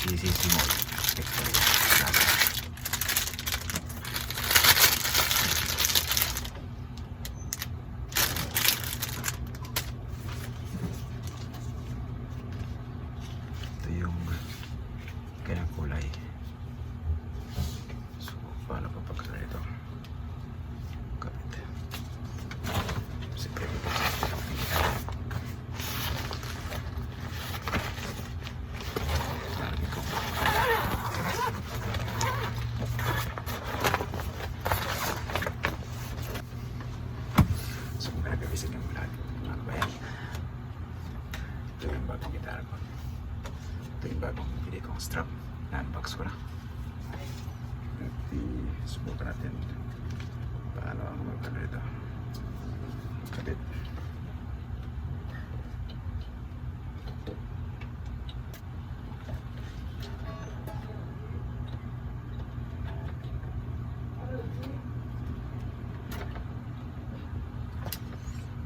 GCC Mall. Ito yung kanyang kulay. So, paano pa pagkala ito? Kapit. Siyempre, so, kung nagkagising yung lahat, mga bayan. Ito yung bagong gitara ko. Ito yung bagong pili kong strap. Na-unbox ko na. At subukan natin paano ang magkano ito. Kapit.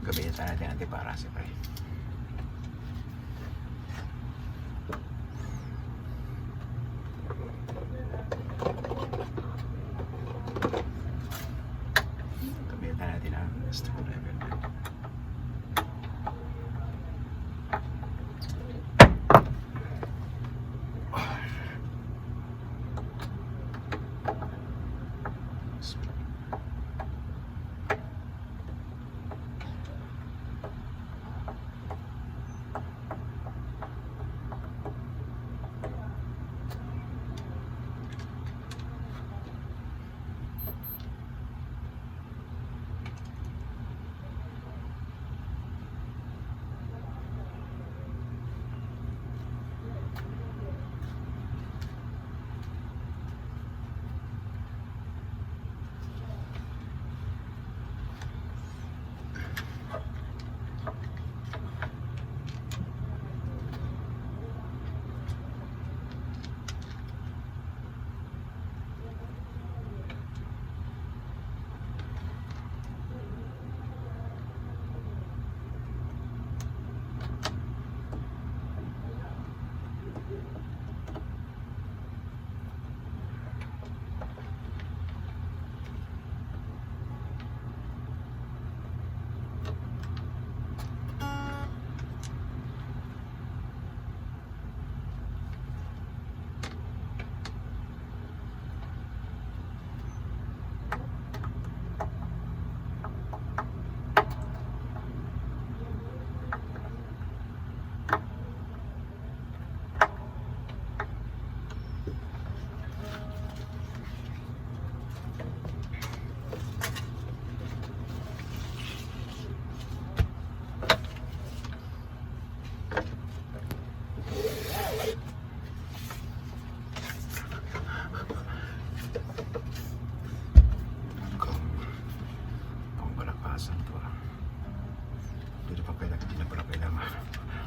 Gabihin sana natin antipara siyempre. Gabihin natin ang screwdriver.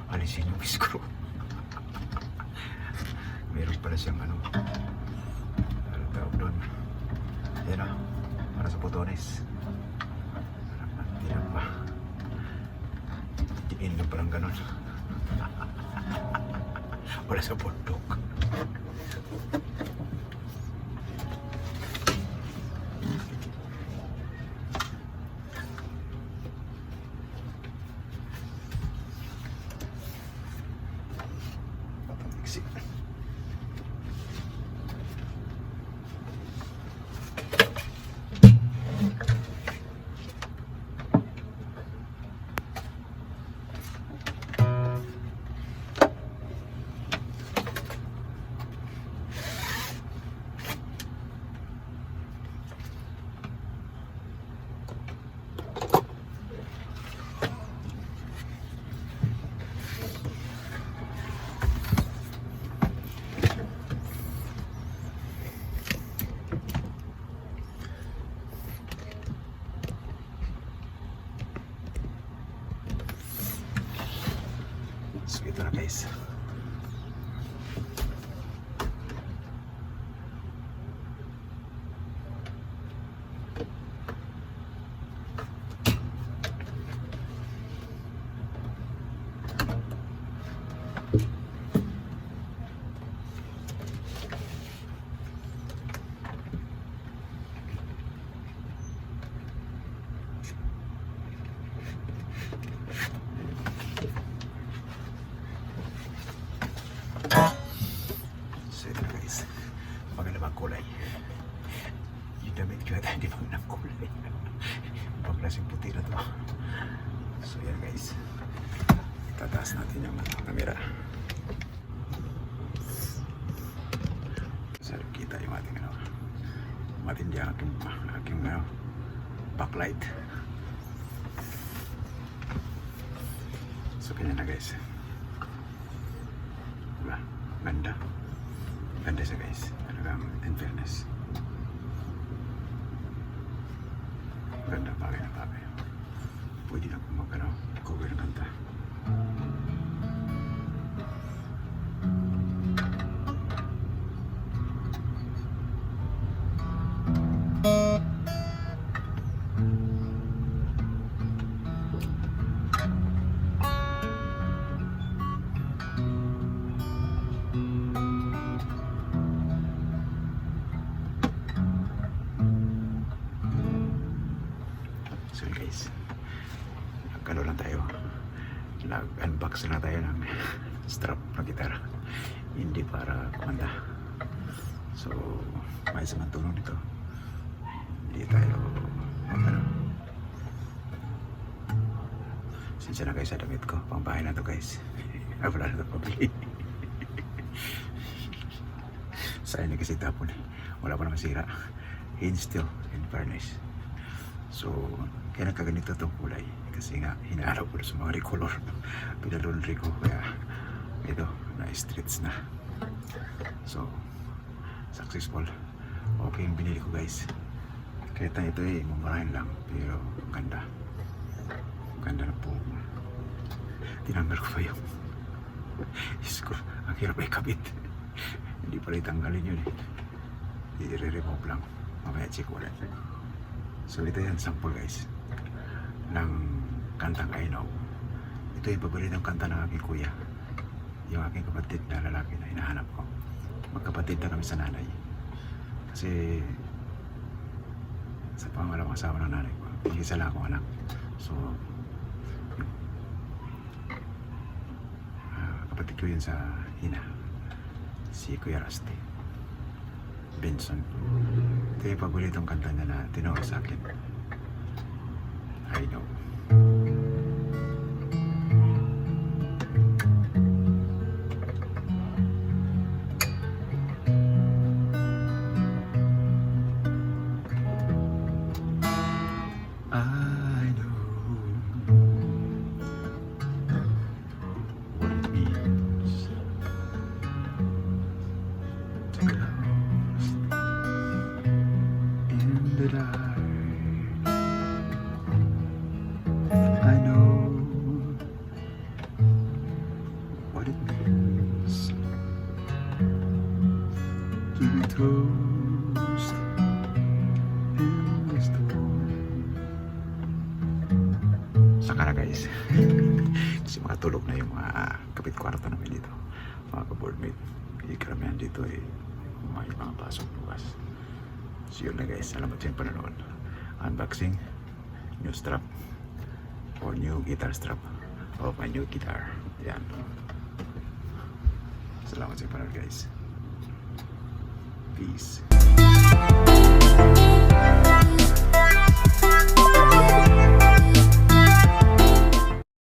Alisin yung screw. Meron pala siyang ano tawag doon. Yan o, para sa botones. Hindi pa. Diin na parang ganon. Wala sa bundok. kulay. Yung damit ko at hindi pa ng kulay. Ibang klaseng puti na to. So yan guys. Tataas natin yung camera. So kita yung ating matindi ang aking backlight. So ganyan na guys. Diba? Ganda. Ganda siya guys. Talagang in fairness. Ganda bagay na bagay. Pwede na kung cover ng kanta. So guys, nagkano lang tayo, nag-unbox na tayo ng strap na gitara, hindi para kumanda. So may sa tulong nito, hindi tayo sinsya na guys sa damit ko, pang bahay na to guys. Wala na ito pabili. Sayang na kasi tapon, wala pa naman sira. In still, in fairness. So, kaya nagkaganito itong kulay kasi nga hinaharap ko sa mga recolor. Pinalundry ko kaya ito, na-stretch na. So, successful. Okay yung binili ko guys. Kahit na ito mumurahin lang pero ganda. Ganda na po. Tinanggal ko pa yung Diyos ko, ang hirap ay kabit. Hindi pala itanggalin yun i-remove lang. Mamaya check ulit. So ito yan sample guys ng kantang I Know. Ito yung paboritong kanta ng aking kuya, yung aking kapatid na lalaki na hinahanap ko. Magkapatid na kami sa nanay kasi sa pangalawang asawa ng nanay ko, mag-isa lang akong anak. So kapatid ko yun sa Hina, si Kuya Rusty Benson. Ito yung paboritong kanta niya na tinawag sa akin, I Know. I know what it means to be lost in the dark. I know what it means to be toast in the storm. Saka na guys. Kasi makatulog na yung mga kapit kwarto namin dito, mga ka-boardmate. Karamihan dito may mga pasok bukas. So yun na guys, salamat sa panonood. Unboxing new strap or new guitar strap of my new guitar. Yan. Salamat sa panonood guys. Peace.